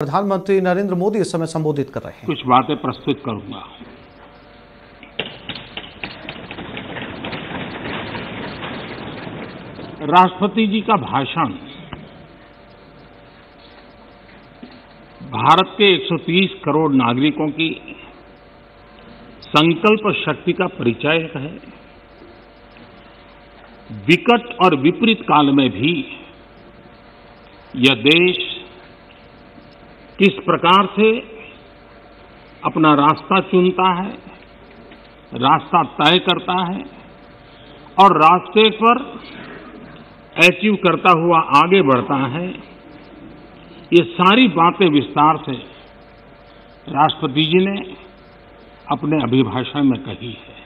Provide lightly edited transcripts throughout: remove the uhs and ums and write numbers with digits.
प्रधानमंत्री नरेंद्र मोदी इस समय संबोधित कर रहे हैं। कुछ बातें प्रस्तुत करूंगा। राष्ट्रपति जी का भाषण भारत के 130 करोड़ नागरिकों की संकल्प शक्ति का परिचायक है। विकट और विपरीत काल में भी यह देश किस प्रकार से अपना रास्ता चुनता है, रास्ता तय करता है और रास्ते पर अचीव करता हुआ आगे बढ़ता है, ये सारी बातें विस्तार से राष्ट्रपति जी ने अपने अभिभाषण में कही है।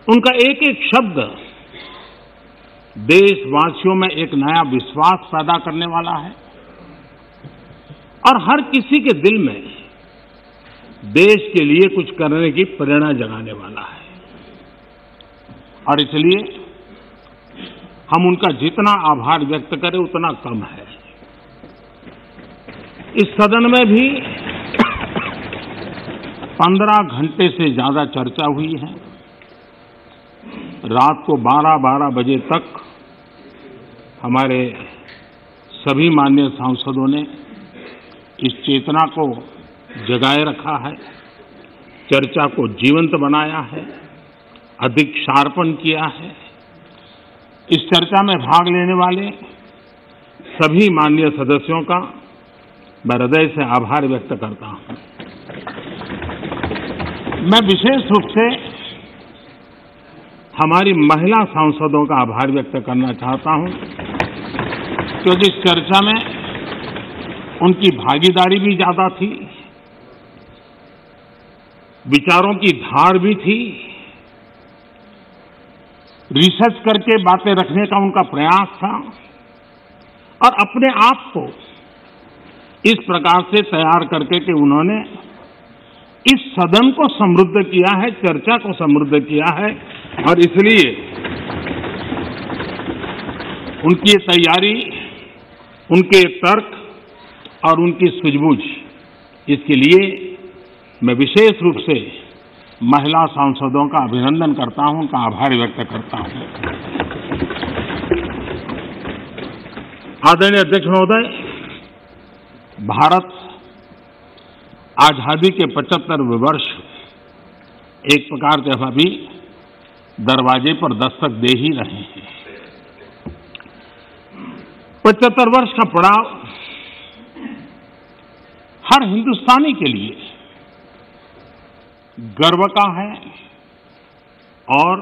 उनका एक एक शब्द देशवासियों में एक नया विश्वास पैदा करने वाला है और हर किसी के दिल में देश के लिए कुछ करने की प्रेरणा जगाने वाला है। और इसलिए हम उनका जितना आभार व्यक्त करें उतना कम है। इस सदन में भी 15 घंटे से ज्यादा चर्चा हुई है। रात को 12-12 बजे तक हमारे सभी माननीय सांसदों ने इस चेतना को जगाए रखा है, चर्चा को जीवंत बनाया है, अधिक शार्पन किया है। इस चर्चा में भाग लेने वाले सभी माननीय सदस्यों का मैं हृदय से आभार व्यक्त करता हूं। मैं विशेष रूप से हमारी महिला सांसदों का आभार व्यक्त करना चाहता हूं, क्योंकि इस चर्चा में उनकी भागीदारी भी ज्यादा थी, विचारों की धार भी थी, रिसर्च करके बातें रखने का उनका प्रयास था और अपने आप को इस प्रकार से तैयार करके कि उन्होंने इस सदन को समृद्ध किया है, चर्चा को समृद्ध किया है। और इसलिए उनकी तैयारी, उनके तर्क और उनकी सूझबूझ, इसके लिए मैं विशेष रूप से महिला सांसदों का अभिनंदन करता हूं, उनका आभार व्यक्त करता हूं। आदरणीय अध्यक्ष महोदय, भारत आजादी के 75वें वर्ष एक प्रकार से अभी दरवाजे पर दस्तक दे ही रहे हैं। 75 वर्ष का पड़ाव हर हिंदुस्तानी के लिए गर्व का है और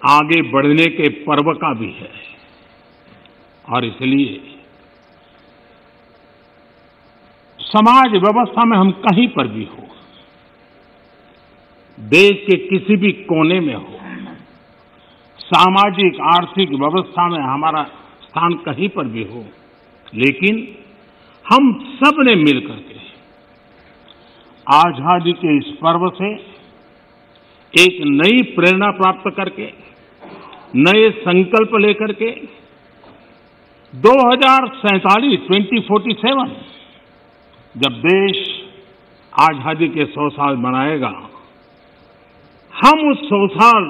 आगे बढ़ने के पर्व का भी है। और इसलिए समाज व्यवस्था में हम कहीं पर भी हो, देश के किसी भी कोने में हो, सामाजिक आर्थिक व्यवस्था में हमारा स्थान कहीं पर भी हो, लेकिन हम सब ने मिलकर के आजादी के इस पर्व से एक नई प्रेरणा प्राप्त करके, नए संकल्प लेकर के 2047 जब देश आजादी के 100 साल मनाएगा, हम उस 100 साल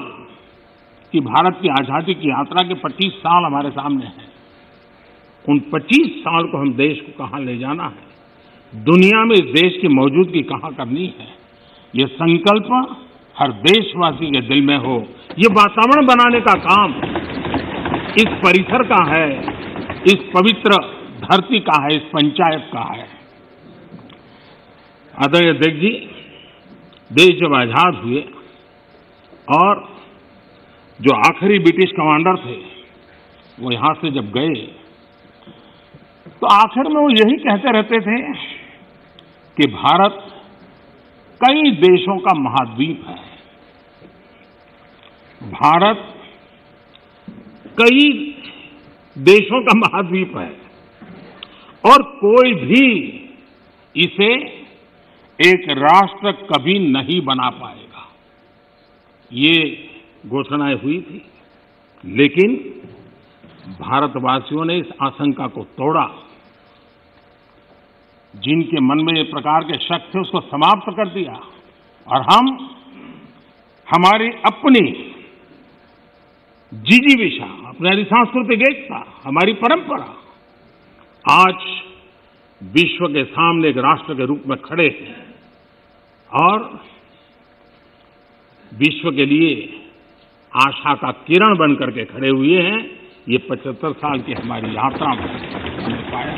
की भारत की आजादी की यात्रा के 25 साल हमारे सामने हैं। उन 25 साल को हम देश को कहां ले जाना है, दुनिया में इस देश की मौजूदगी कहां करनी है, ये संकल्प हर देशवासी के दिल में हो। ये वातावरण बनाने का काम इस परिसर का है, इस पवित्र धरती का है, इस पंचायत का है। आदरणीय अध्यक्ष जी, देश जब आजाद हुए और जो आखिरी ब्रिटिश कमांडर थे वो यहां से जब गए तो आखिर में वो यही कहते रहते थे कि भारत कई देशों का महाद्वीप है, भारत कई देशों का महाद्वीप है और कोई भी इसे एक राष्ट्र कभी नहीं बना पाएगा। ये घोषणाएं हुई थी, लेकिन भारतवासियों ने इस आशंका को तोड़ा जिनके मन में एक प्रकार के शक थे उसको समाप्त कर दिया और हम हमारी अपनी जिजीविषा, अपनी सांस्कृतिक एकता, हमारी परंपरा आज विश्व के सामने एक राष्ट्र के रूप में खड़े हैं और विश्व के लिए आशा का किरण बन करके खड़े हुए हैं। ये 75 साल की हमारी यात्रा में हमने पाया।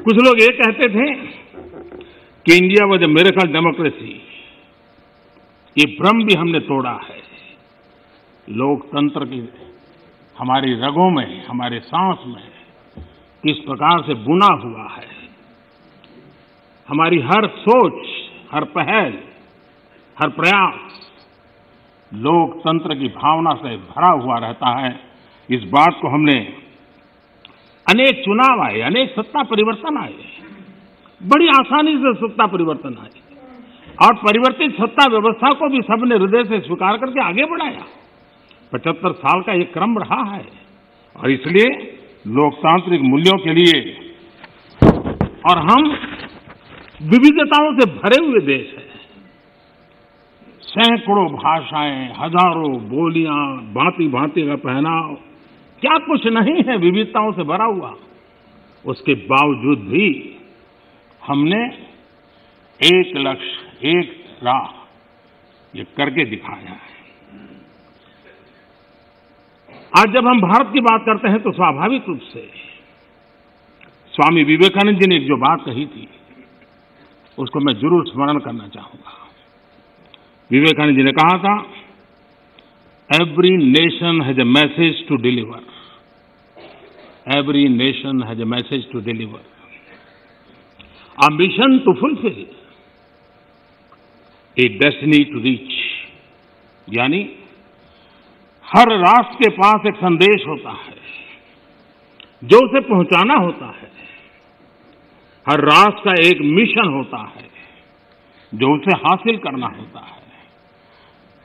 कुछ लोग ये कहते थे कि India was a miracle democracy. ये भ्रम भी हमने तोड़ा है। लोकतंत्र की हमारी रगों में, हमारे सांस में किस प्रकार से बुना हुआ है। हमारी हर सोच, हर पहल, हर प्रयास लोकतंत्र की भावना से भरा हुआ रहता है। इस बात को हमने अनेक चुनाव आए, अनेक सत्ता परिवर्तन आए, बड़ी आसानी से सत्ता परिवर्तन आए और परिवर्तित सत्ता व्यवस्था को भी सबने हृदय से स्वीकार करके आगे बढ़ाया। 75 साल का ये क्रम रहा है और इसलिए लोकतांत्रिक मूल्यों के लिए और हम विविधताओं से भरे हुए देश हैं। सैकड़ों भाषाएं, हजारों बोलियां, भांति भांति का पहनाव, क्या कुछ नहीं है विविधताओं से भरा हुआ। उसके बावजूद भी हमने एक लक्ष्य, एक राह ये करके दिखाया है। आज जब हम भारत की बात करते हैं तो स्वाभाविक रूप से स्वामी विवेकानंद जी ने एक जो बात कही थी उसको मैं जरूर स्मरण करना चाहूंगा। विवेकानंद जी ने कहा था, every nation has a message to deliver, every nation has a message to deliver, a mission to fulfil, a destiny to reach. यानी हर राष्ट्र के पास एक संदेश होता है जो उसे पहुंचाना होता है। हर राष्ट्र का एक मिशन होता है जो उसे हासिल करना होता है।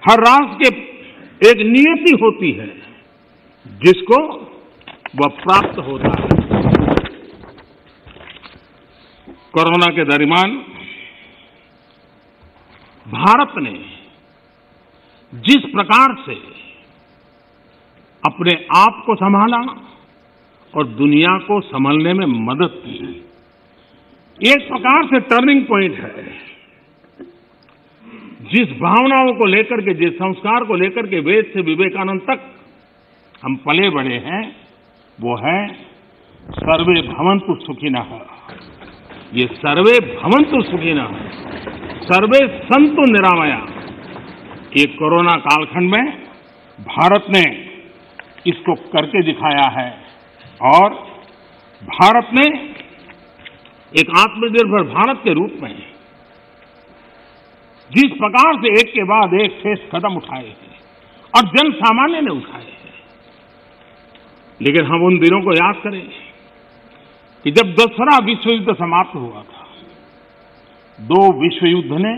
हर राष्ट्र के एक नियति होती है जिसको वह प्राप्त होता है। कोरोना के दरमियान भारत ने जिस प्रकार से अपने आप को संभाला और दुनिया को संभलने में मदद की, एक प्रकार से टर्निंग पॉइंट है। जिस भावनाओं को लेकर के, जिस संस्कार को लेकर के वेद से विवेकानंद तक हम पले बढ़े हैं वो है सर्वे भवन्तु सुखिनः। ये सर्वे भवन्तु सुखिनः, सर्वे सन्तु निरामया, ये कोरोना कालखंड में भारत ने इसको करके दिखाया है और भारत ने एक आत्मनिर्भर भारत के रूप में जिस प्रकार से एक के बाद एक ठोस कदम उठाए हैं और जन सामान्य ने उठाए हैं। लेकिन हम उन दिनों को याद करें कि जब दूसरा विश्व युद्ध समाप्त हुआ था, दो विश्व युद्ध ने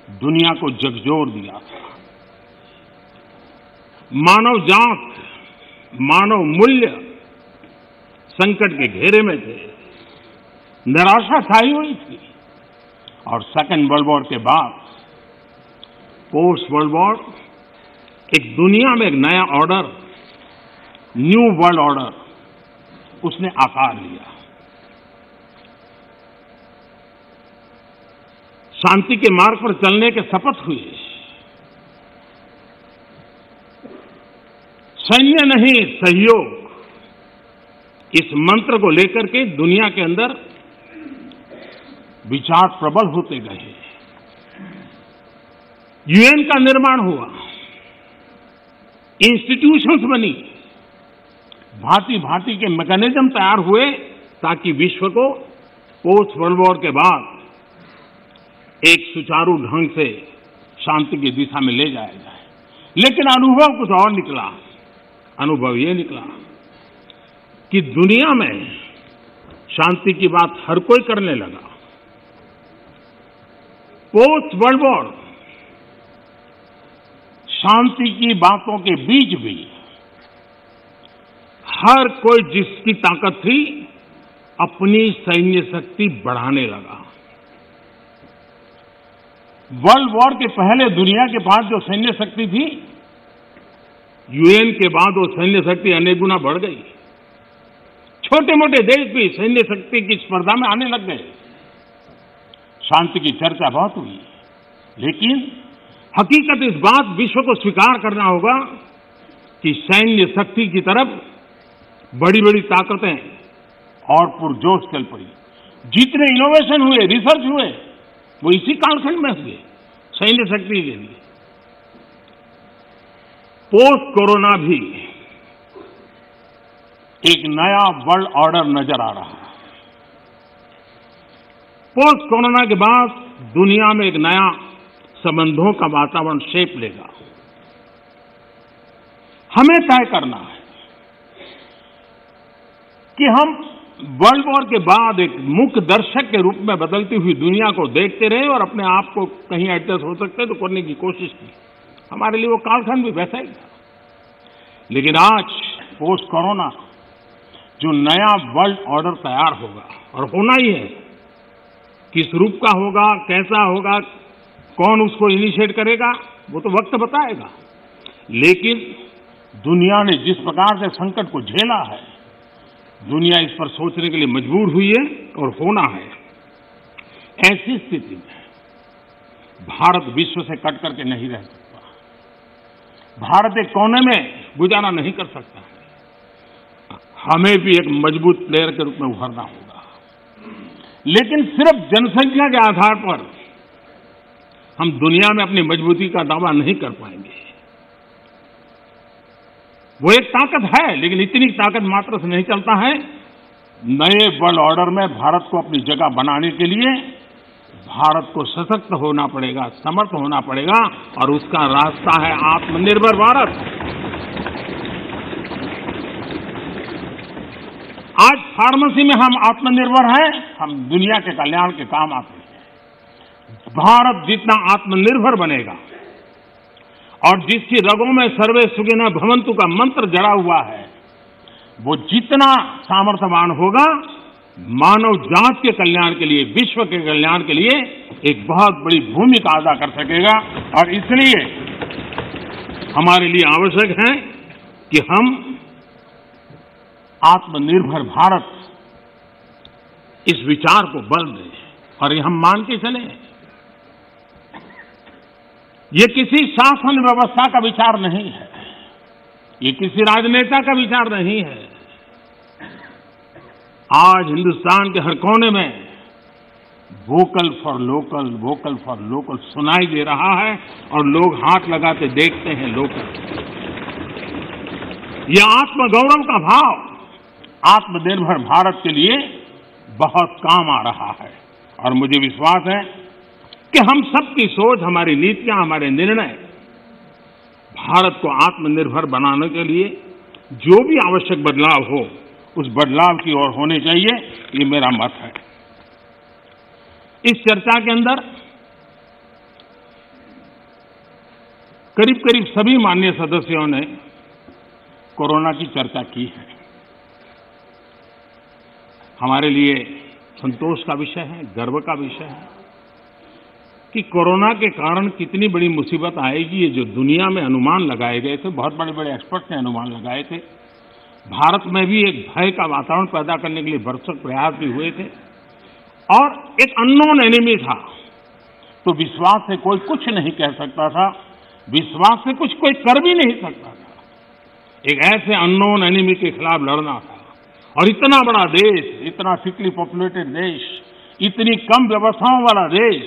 दुनिया को झकझोर दिया था। मानव जात, मानव मूल्य संकट के घेरे में थे, निराशा छाई हुई थी और सेकेंड वर्ल्ड वॉर के बाद पोस्ट वर्ल्ड वॉर एक दुनिया में एक नया ऑर्डर, न्यू वर्ल्ड ऑर्डर उसने आकार लिया। शांति के मार्ग पर चलने के शपथ हुए। सैन्य नहीं सहयोग, इस मंत्र को लेकर के दुनिया के अंदर विचार प्रबल होते गए। यूएन का निर्माण हुआ, इंस्टीट्यूशंस बनी, भांति भांति के मैकेनिज्म तैयार हुए ताकि विश्व को पोस्ट वर्ल्ड वॉर के बाद एक सुचारू ढंग से शांति की दिशा में ले जाया जाए। लेकिन अनुभव कुछ और निकला। अनुभव ये निकला कि दुनिया में शांति की बात हर कोई करने लगा। पोस्ट वर्ल्ड वॉर शांति की बातों के बीच भी हर कोई जिसकी ताकत थी अपनी सैन्य शक्ति बढ़ाने लगा। वर्ल्ड वॉर के पहले दुनिया के पास जो सैन्य शक्ति थी, यूएन के बाद वो सैन्य शक्ति अनेक गुना बढ़ गई। छोटे मोटे देश भी सैन्य शक्ति की स्पर्धा में आने लग गए। शांति की चर्चा बहुत हुई, लेकिन हकीकत इस बात विश्व को स्वीकार करना होगा कि सैन्य शक्ति की तरफ बड़ी बड़ी ताकतें और पुरजोश चल पड़ी। जितने इनोवेशन हुए, रिसर्च हुए, वो इसी कालखंड में हुए सैन्य शक्ति के लिए। पोस्ट कोरोना भी एक नया वर्ल्ड ऑर्डर नजर आ रहा है। पोस्ट कोरोना के बाद दुनिया में एक नया संबंधों का वातावरण शेप लेगा। हमें तय करना है कि हम वर्ल्ड वॉर के बाद एक मुख्य दर्शक के रूप में बदलती हुई दुनिया को देखते रहे और अपने आप को कहीं एडजस्ट हो सकते तो करने की कोशिश की। हमारे लिए वो कालखंड भी वैसा ही था। लेकिन आज पोस्ट कोरोना जो नया वर्ल्ड ऑर्डर तैयार होगा, और होना ही है, किस रूप का होगा, कैसा होगा, कौन उसको इनिशिएट करेगा, वो तो वक्त बताएगा। लेकिन दुनिया ने जिस प्रकार से संकट को झेला है, दुनिया इस पर सोचने के लिए मजबूर हुई है और होना है। ऐसी स्थिति में भारत विश्व से कट करके नहीं रह सकता। भारत एक कोने में गुजारा नहीं कर सकता है। हमें भी एक मजबूत प्लेयर के रूप में उभरना होगा। लेकिन सिर्फ जनसंख्या के आधार पर हम दुनिया में अपनी मजबूती का दावा नहीं कर पाएंगे। वो एक ताकत है, लेकिन इतनी ताकत मात्र से नहीं चलता है। नए वर्ल्ड ऑर्डर में भारत को अपनी जगह बनाने के लिए भारत को सशक्त होना पड़ेगा, समर्थ होना पड़ेगा, और उसका रास्ता है आत्मनिर्भर भारत। आज फार्मेसी में हम आत्मनिर्भर हैं, हम दुनिया के कल्याण के काम आते हैं। भारत जितना आत्मनिर्भर बनेगा और जिसकी रगों में सर्वे सुखिनः भवन्तु का मंत्र जड़ा हुआ है, वो जितना सामर्थ्यवान होगा, मानव जात के कल्याण के लिए, विश्व के कल्याण के लिए एक बहुत बड़ी भूमिका अदा कर सकेगा। और इसलिए हमारे लिए आवश्यक है कि हम आत्मनिर्भर भारत इस विचार को बल दें और ये हम मान के चलें। ये किसी शासन व्यवस्था का विचार नहीं है, ये किसी राजनेता का विचार नहीं है। आज हिंदुस्तान के हर कोने में vocal for local, vocal for local सुनाई दे रहा है और लोग हाथ लगाते देखते हैं लोकल। ये आत्मगौरव का भाव आत्मनिर्भर भारत के लिए बहुत काम आ रहा है। और मुझे विश्वास है कि हम सबकी सोच, हमारी नीतियां, हमारे निर्णय भारत को आत्मनिर्भर बनाने के लिए जो भी आवश्यक बदलाव हो, उस बदलाव की ओर होने चाहिए। ये मेरा मत है। इस चर्चा के अंदर करीब करीब सभी माननीय सदस्यों ने कोरोना की चर्चा की है। हमारे लिए संतोष का विषय है, गर्व का विषय है कि कोरोना के कारण कितनी बड़ी मुसीबत आएगी। ये जो दुनिया में अनुमान लगाए गए थे, बहुत बड़े बड़े एक्सपर्ट ने अनुमान लगाए थे। भारत में भी एक भय का वातावरण पैदा करने के लिए भरसक प्रयास भी हुए थे और एक अननोन एनिमी था, तो विश्वास से कोई कुछ नहीं कह सकता था, विश्वास से कुछ कोई कर भी नहीं सकता था। एक ऐसे अननोन एनिमी के खिलाफ लड़ना था और इतना बड़ा देश, इतना थिकली पॉपुलेटेड देश, इतनी कम व्यवस्थाओं वाला देश,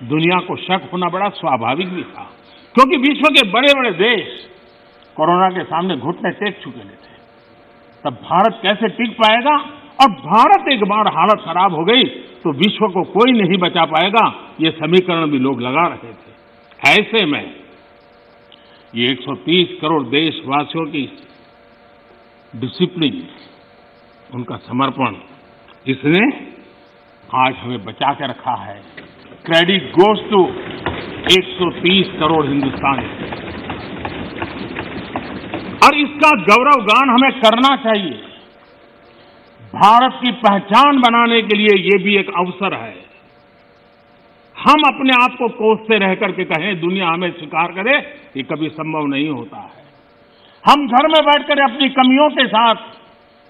दुनिया को शक होना बड़ा स्वाभाविक भी था, क्योंकि विश्व के बड़े बड़े देश कोरोना के सामने घुटने टेक चुके थे। तब भारत कैसे टिक पाएगा? और भारत एक बार हालत खराब हो गई तो विश्व को कोई नहीं बचा पाएगा, ये समीकरण भी लोग लगा रहे थे। ऐसे में ये 130 करोड़ देशवासियों की डिसिप्लिन, उनका समर्पण, इसने आज हमें बचा के रखा है। क्रेडिट गोज टू 130 करोड़ हिंदुस्तानी, और इसका गौरव गान हमें करना चाहिए। भारत की पहचान बनाने के लिए ये भी एक अवसर है। हम अपने आप को कोसते रह करके कहें दुनिया हमें स्वीकार करे, ये कभी संभव नहीं होता है। हम घर में बैठकर अपनी कमियों के साथ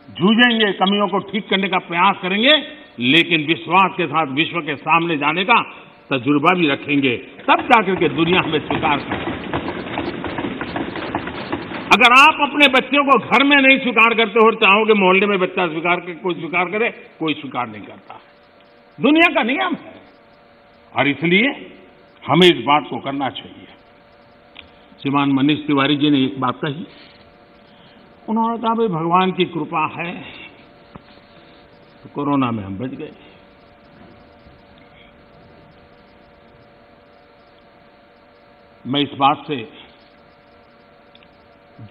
जूझेंगे, कमियों को ठीक करने का प्रयास करेंगे, लेकिन विश्वास के साथ विश्व के सामने जाने का तजुर्बा भी रखेंगे, तब जाकर के दुनिया हमें स्वीकार करे। अगर आप अपने बच्चों को घर में नहीं स्वीकार करते हो, चाहोगे मोहल्ले में बच्चा स्वीकार करे, कोई स्वीकार करे, कोई स्वीकार नहीं करता। दुनिया का नियम है और इसलिए हमें इस बात को करना चाहिए। श्रीमान मनीष तिवारी जी ने एक बात कही, उन्होंने कहा भाई भगवान की कृपा है तो कोरोना में हम बच गए। मैं इस बात से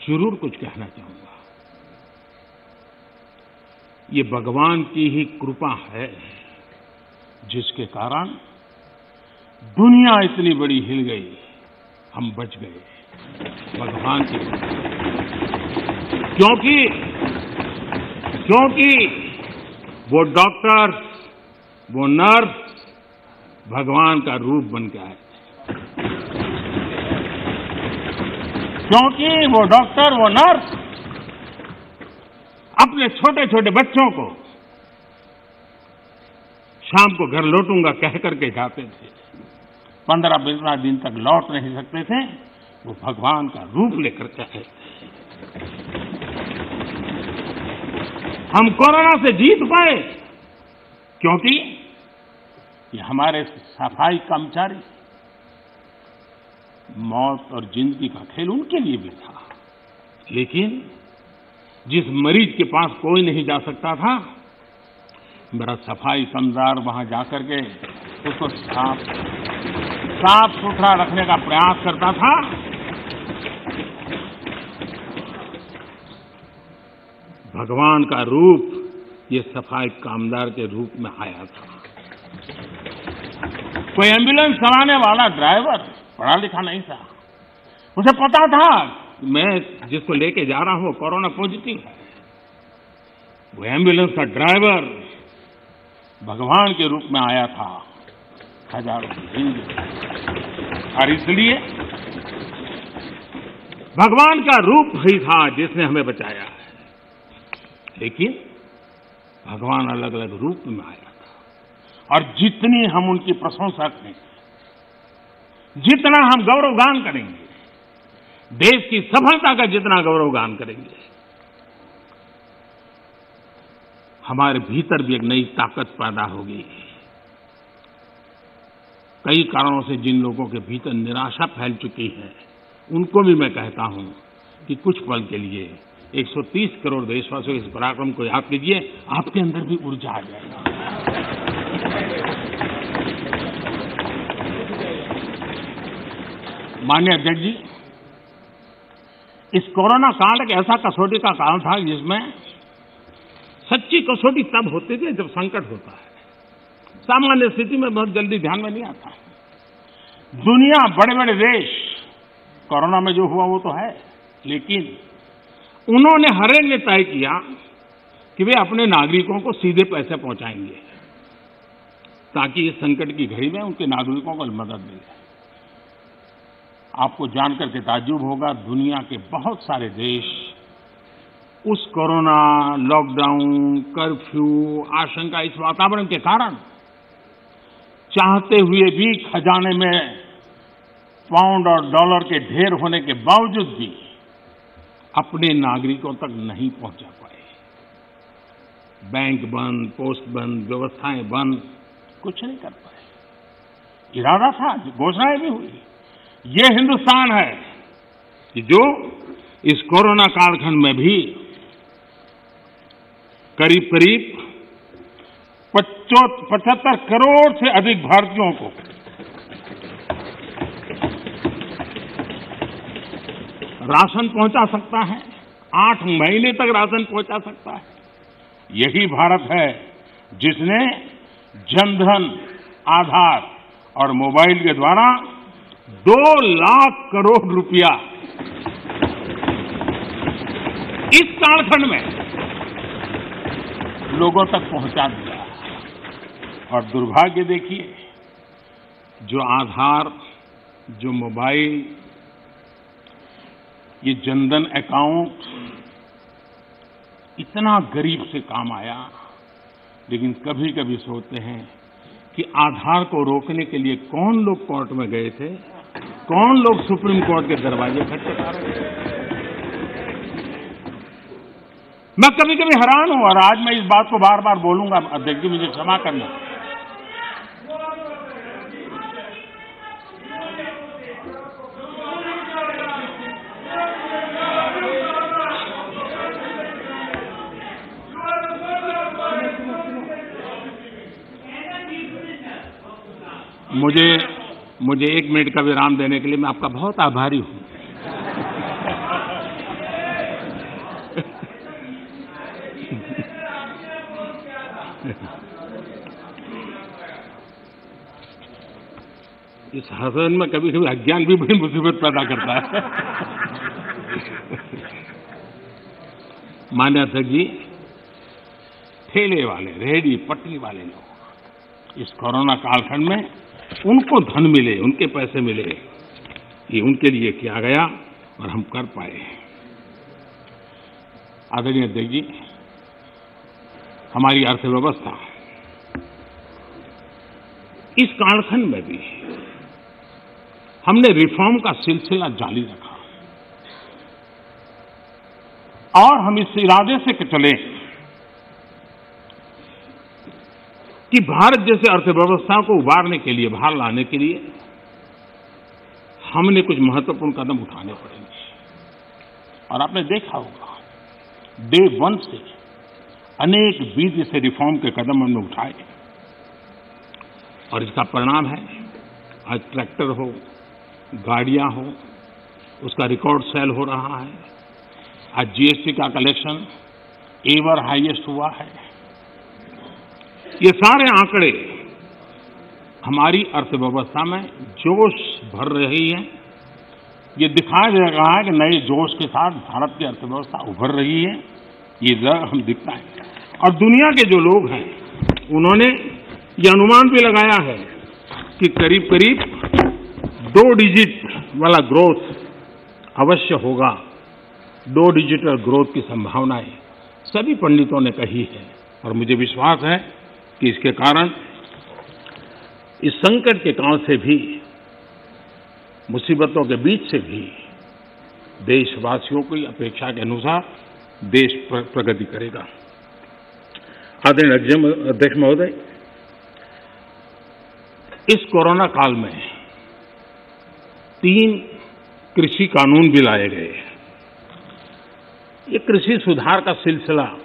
जरूर कुछ कहना चाहूंगा। ये भगवान की ही कृपा है जिसके कारण दुनिया इतनी बड़ी हिल गई, हम बच गए। भगवान की कृपा, क्योंकि वो डॉक्टर, वो नर्स भगवान का रूप बन के आए। क्योंकि वो डॉक्टर, वो नर्स अपने छोटे छोटे बच्चों को शाम को घर लौटूंगा कह करके जाते थे, 15-15 दिन तक लौट नहीं सकते थे, वो भगवान का रूप लेकर के आए। हम कोरोना से जीत पाए क्योंकि ये हमारे सफाई कर्मचारी, मौत और जिंदगी का खेल उनके लिए भी था, लेकिन जिस मरीज के पास कोई नहीं जा सकता था, मेरा सफाई कर्मचारी वहां जाकर के उसको साफ सुथरा रखने का प्रयास करता था। भगवान का रूप ये सफाई कामदार के रूप में आया था। कोई एम्बुलेंस चलाने वाला ड्राइवर पढ़ा लिखा नहीं था, उसे पता था मैं जिसको लेके जा रहा हूं कोरोना पॉजिटिव है। वो एम्बुलेंस का ड्राइवर भगवान के रूप में आया था हजारों जिंदगी, और इसलिए भगवान का रूप ही था जिसने हमें बचाया है। लेकिन भगवान अलग अलग रूप में आया था, और जितनी हम उनकी प्रशंसा करेंगे, जितना हम गौरवगान करेंगे, देश की सफलता का जितना गौरवगान करेंगे, हमारे भीतर भी एक नई ताकत पैदा होगी। कई कारणों से जिन लोगों के भीतर निराशा फैल चुकी है, उनको भी मैं कहता हूं कि कुछ पल के लिए 130 करोड़ देशवासियों के इस पराक्रम को याद कीजिए, आपके अंदर भी ऊर्जा आ जाएगा। माननीय अध्यक्ष जी, इस कोरोना काल एक ऐसा कसौटी का काल था जिसमें सच्ची कसौटी तब होती थी जब संकट होता है। सामान्य स्थिति में बहुत जल्दी ध्यान में नहीं आता। दुनिया, बड़े बड़े देश, कोरोना में जो हुआ वो तो है, लेकिन उन्होंने हर एक ने तय किया कि वे अपने नागरिकों को सीधे पैसे पहुंचाएंगे ताकि इस संकट की घड़ी में उनके नागरिकों को मदद मिले। आपको जानकर के ताज्जुब होगा, दुनिया के बहुत सारे देश उस कोरोना, लॉकडाउन, कर्फ्यू, आशंका, इस वातावरण के कारण चाहते हुए भी खजाने में पाउंड और डॉलर के ढेर होने के बावजूद भी अपने नागरिकों तक नहीं पहुंचा पाए। बैंक बंद, पोस्ट बंद, व्यवस्थाएं बंद, कुछ नहीं कर पाए। इरादा था, घोषणाएं भी हुई। ये हिंदुस्तान है कि जो इस कोरोना कालखंड में भी करीब करीब 75 करोड़ से अधिक भारतीयों को राशन पहुंचा सकता है, 8 महीने तक राशन पहुंचा सकता है। यही भारत है जिसने जनधन, आधार और मोबाइल के द्वारा 2 लाख करोड़ रुपया इस कालखंड में लोगों तक पहुंचा दिया। और दुर्भाग्य देखिए, जो आधार, जो मोबाइल, ये जनधन अकाउंट इतना गरीब से काम आया, लेकिन कभी कभी सोचते हैं कि आधार को रोकने के लिए कौन लोग कोर्ट में गए थे, कौन लोग सुप्रीम कोर्ट के दरवाजे खटखटा रहे थे। मैं कभी कभी हैरान हूं, और आज मैं इस बात को बार बार बोलूंगा, अध्यक्ष जी मुझे क्षमा करना। मुझे 1 मिनट का विराम देने के लिए मैं आपका बहुत आभारी हूं। इस हसन में कभी कभी अज्ञान भी बड़ी मुसीबत पैदा करता है। मान्य अध्यक्ष जी, ठेले वाले, रेहड़ी पटरी वाले लोग इस कोरोना कालखंड में उनको धन मिले, उनके पैसे मिले, ये उनके लिए किया गया और हम कर पाए। आदरणीय अध्यक्ष जी, हमारी अर्थव्यवस्था इस कालखंड में भी हमने रिफॉर्म का सिलसिला जारी रखा, और हम इस इरादे से चले कि भारत जैसे अर्थव्यवस्था को उबारने के लिए, बाहर लाने के लिए हमने कुछ महत्वपूर्ण कदम उठाने पड़ेंगे। और आपने देखा होगा, डे 1 से अनेक विधि से रिफॉर्म के कदम हमने उठाए, और इसका परिणाम है आज ट्रैक्टर हो, गाड़ियां हो, उसका रिकॉर्ड सेल हो रहा है। आज जीएसटी का कलेक्शन एवर हाईएस्ट हुआ है। ये सारे आंकड़े हमारी अर्थव्यवस्था में जोश भर रही है। ये दिखाया जा रहा है कि नए जोश के साथ भारत की अर्थव्यवस्था उभर रही है। ये हम दिखता है, और दुनिया के जो लोग हैं उन्होंने ये अनुमान भी लगाया है कि करीब करीब 2 डिजिट वाला ग्रोथ अवश्य होगा। 2 डिजिटल ग्रोथ की संभावनाएं सभी पंडितों ने कही है, और मुझे विश्वास है कि इसके कारण इस संकट के काल से भी, मुसीबतों के बीच से भी देशवासियों की अपेक्षा के अनुसार देश प्रगति करेगा। आदरणीय अध्यक्ष महोदय, इस कोरोना काल में 3 कृषि कानून भी लाए गए। ये कृषि सुधार का सिलसिला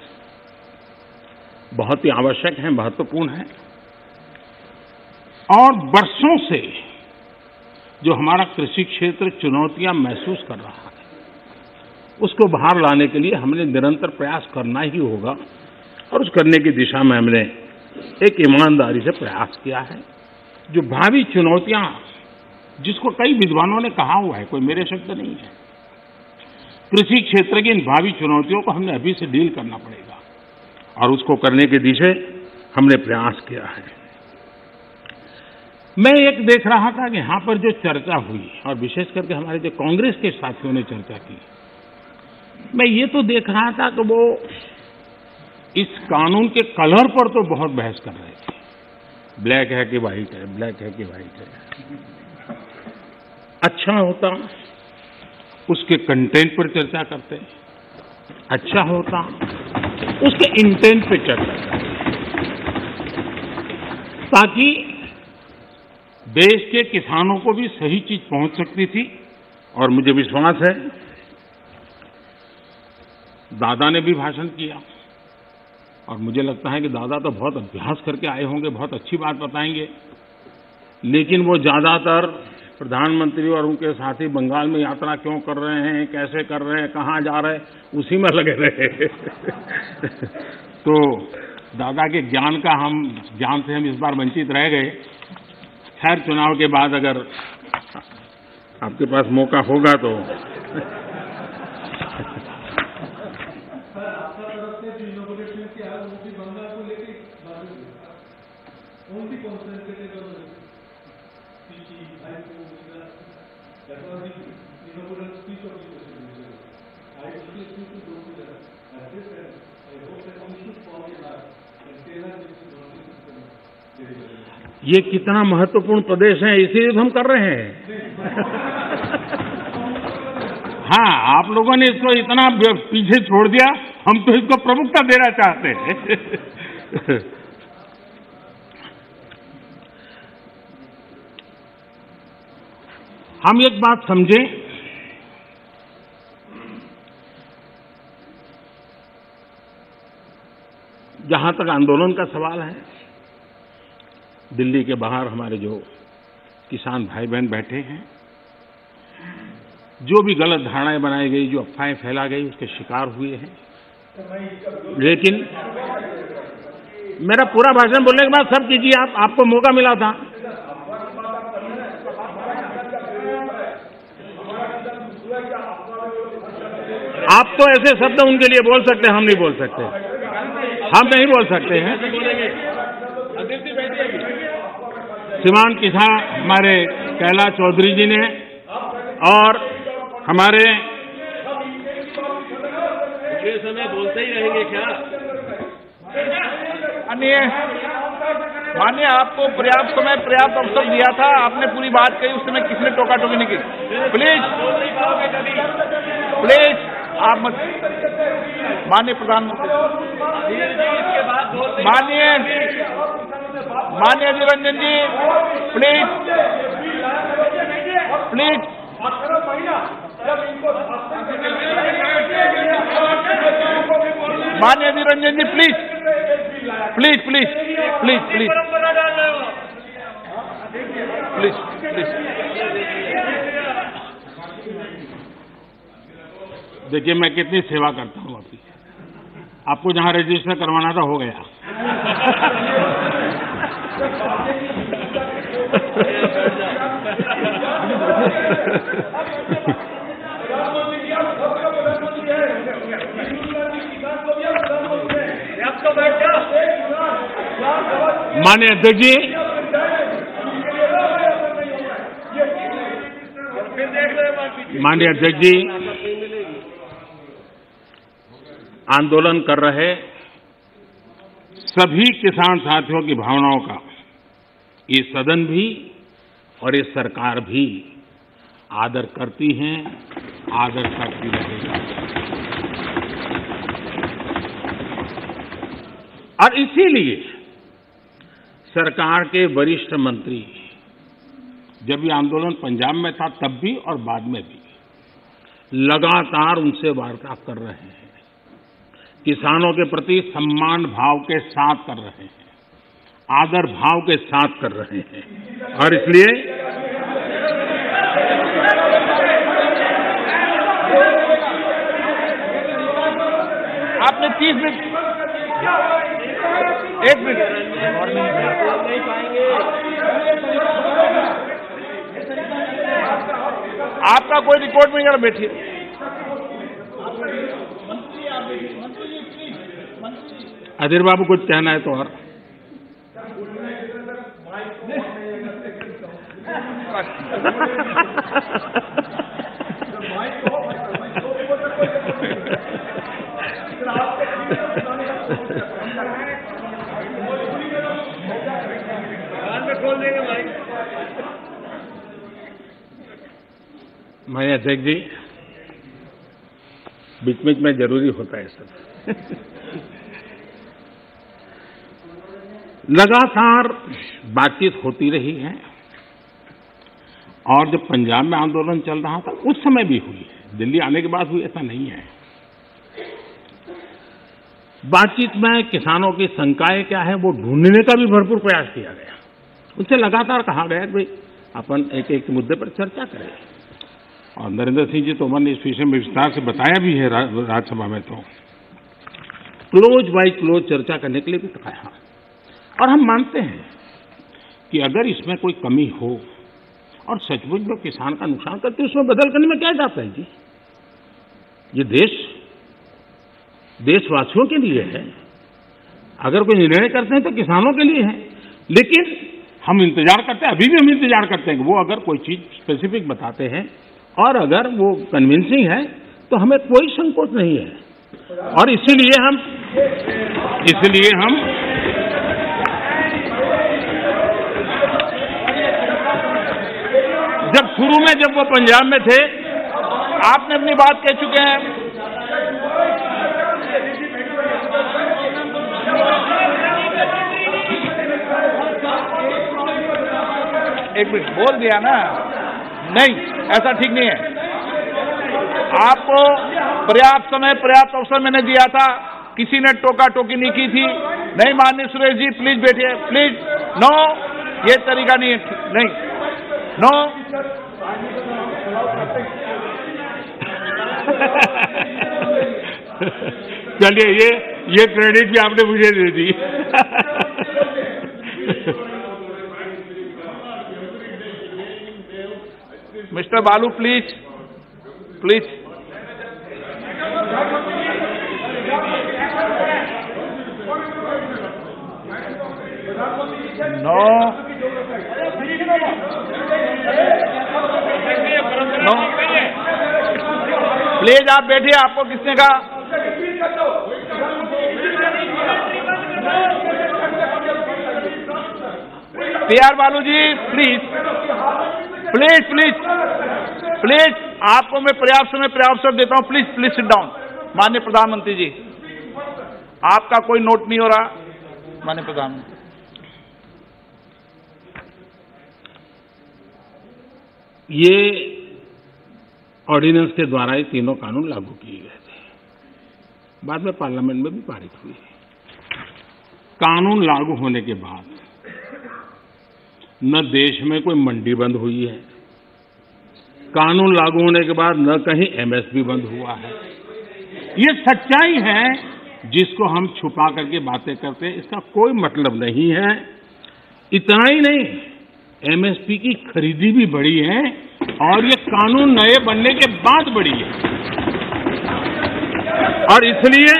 बहुत ही आवश्यक है, महत्वपूर्ण है, और वर्षों से जो हमारा कृषि क्षेत्र चुनौतियां महसूस कर रहा है, उसको बाहर लाने के लिए हमने निरंतर प्रयास करना ही होगा, और उस करने की दिशा में हमने एक ईमानदारी से प्रयास किया है। जो भावी चुनौतियां, जिसको कई विद्वानों ने कहा हुआ है, कोई मेरे शब्द नहीं है, कृषि क्षेत्र की इन भावी चुनौतियों को हमने अभी से डील करना पड़ेगा, और उसको करने की दिशा हमने प्रयास किया है। मैं एक देख रहा था कि यहां पर जो चर्चा हुई, और विशेष करके हमारे जो कांग्रेस के साथियों ने चर्चा की, मैं ये तो देख रहा था कि वो इस कानून के कलर पर तो बहुत बहस कर रहे थे। ब्लैक है कि व्हाइट है, ब्लैक है कि व्हाइट है। अच्छा होता उसके कंटेंट पर चर्चा करते, अच्छा होता उसके इंटेंट पे चर्चा करते, ताकि देश के किसानों को भी सही चीज पहुंच सकती थी। और मुझे विश्वास है, दादा ने भी भाषण किया, और मुझे लगता है कि दादा तो बहुत अभ्यास करके आए होंगे, बहुत अच्छी बात बताएंगे, लेकिन वो ज्यादातर प्रधानमंत्री और उनके साथी बंगाल में यात्रा क्यों कर रहे हैं, कैसे कर रहे हैं, कहाँ जा रहे हैं, उसी में लगे रहे। तो दादा के ज्ञान से हम इस बार वंचित रह गए। खैर, चुनाव के बाद अगर आपके पास मौका होगा तो ये कितना महत्वपूर्ण प्रदेश है, इसीलिए तो हम कर रहे हैं। हाँ, आप लोगों ने इसको इतना पीछे छोड़ दिया, हम तो इसको प्रमुखता देना चाहते हैं। हम एक बात समझें, जहां तक आंदोलन का सवाल है, दिल्ली के बाहर हमारे जो किसान भाई बहन बैठे हैं, जो भी गलत धारणाएं बनाई गई, जो अफवाहें फैला गई, उसके शिकार हुए हैं। लेकिन मेरा पूरा भाषण बोलने के बाद सब कीजिए, आपको मौका मिला था। आप तो ऐसे शब्द उनके लिए बोल सकते हैं, हम नहीं बोल सकते, हम नहीं बोल सकते हैं। श्रीमान किसान हमारे कैलाश चौधरी जी ने और हमारे ये समय बोलते ही रहेंगे क्या? माननीय, आपको पर्याप्त समय, पर्याप्त अवसर दिया था, आपने पूरी बात कही, उस समय किसने टोका टोकी नहीं की। प्लीज प्लीज आप मत। माननीय प्रधानमंत्री, माननीय निरंजन जी, प्लीज प्लीज। माननीय Niranjan ji, please please please please please please please. देखिए, मैं कितनी सेवा करता हूं अभी। आपको जहां रजिस्टर करवाना था हो गया। माननीय अध्यक्ष जी, माननीय अध्यक्ष जी, आंदोलन कर रहे सभी किसान साथियों की भावनाओं का ये सदन भी और ये सरकार भी आदर करती हैं, आदर करती रहेगा। और इसीलिए सरकार के वरिष्ठ मंत्री, जब ये आंदोलन पंजाब में था तब भी और बाद में भी, लगातार उनसे वार्ता कर रहे हैं, किसानों के प्रति सम्मान भाव के साथ कर रहे हैं, आदर भाव के साथ कर रहे हैं। और इसलिए आपने 30 मिनट, 1 मिनट, आपका कोई रिकॉर्ड नहीं, जरा बैठिए। अधीर बाबू, कुछ कहना है तो और। मैं अध्यक्ष जी, बीच बीच में जरूरी होता है सब। लगातार बातचीत होती रही है और जब पंजाब में आंदोलन चल रहा था उस समय भी हुई है, दिल्ली आने के बाद हुई ऐसा नहीं है। बातचीत में किसानों की शंकाएं क्या है वो ढूंढने का भी भरपूर प्रयास किया गया। उनसे लगातार कहा गया कि भाई अपन एक एक मुद्दे पर चर्चा करें, और नरेंद्र सिंह जी तोमर ने इस विषय में विस्तार से बताया भी है राज्यसभा में। तो क्लोज बाय क्लोज चर्चा करने के लिए भी कहा, और हम मानते हैं कि अगर इसमें कोई कमी हो और सचमुच में किसान का नुकसान करते हैं, उसमें बदल करने में क्या जाता है जी। ये देश देशवासियों के लिए है, अगर कोई निर्णय करते हैं तो किसानों के लिए है, लेकिन हम इंतजार करते हैं, अभी भी हम इंतजार करते हैं कि वो अगर कोई चीज स्पेसिफिक बताते हैं और अगर वो कन्विंसिंग है तो हमें कोई संकोच नहीं है। और इसीलिए हम जब शुरू में जब वो पंजाब में थे, आपने अपनी बात कह चुके हैं, एक मिनट बोल दिया ना, नहीं ऐसा ठीक नहीं है। आपको पर्याप्त समय पर्याप्त अवसर मैंने दिया था, किसी ने टोका टोकी नहीं की थी। नहीं माननीय सुरेश जी प्लीज बैठिए, प्लीज। नो, ये तरीका नहीं है, नहीं, नो। चलिए ये क्रेडिट भी आपने मुझे दे दी। Mister Balu please, please. No, no, please आप बैठिए, आपको किसने कहा? PR Balu ji please, please please please, आपको मैं पर्याप्त समय पर्याप्त अवसर देता हूं, प्लीज प्लीज सिट डाउन। माननीय प्रधानमंत्री जी, आपका कोई नोट नहीं हो रहा। माननीय प्रधानमंत्री, ये ऑर्डिनेंस के द्वारा ही तीनों कानून लागू किए गए थे, बाद में पार्लियामेंट में भी पारित हुए। कानून लागू होने के बाद न देश में कोई मंडी बंद हुई है, कानून लागू होने के बाद न कहीं एमएसपी बंद हुआ है। ये सच्चाई है जिसको हम छुपा करके बातें करते हैं, इसका कोई मतलब नहीं है। इतना ही नहीं, एमएसपी की खरीदी भी बढ़ी है और ये कानून नए बनने के बाद बढ़ी है। और इसलिए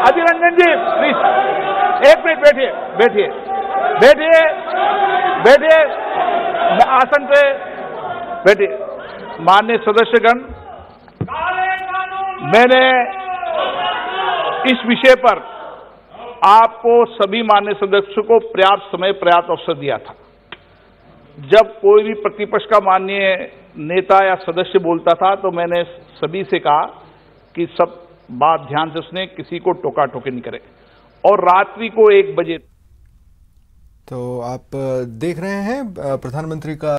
अभिनंदन जी प्लीज एक मिनट बैठिए, बैठिए बैठिए बैठिए, आसन पे बैठिए। माननीय सदस्यगण, मैंने इस विषय पर आपको सभी माननीय सदस्यों को पर्याप्त समय पर्याप्त अवसर दिया था। जब कोई भी प्रतिपक्ष का माननीय नेता या सदस्य बोलता था तो मैंने सभी से कहा कि सब बात ध्यान से सुने, किसी को टोका टोकी नहीं करे। और रात्रि को 1 बजे। तो आप देख रहे हैं प्रधानमंत्री का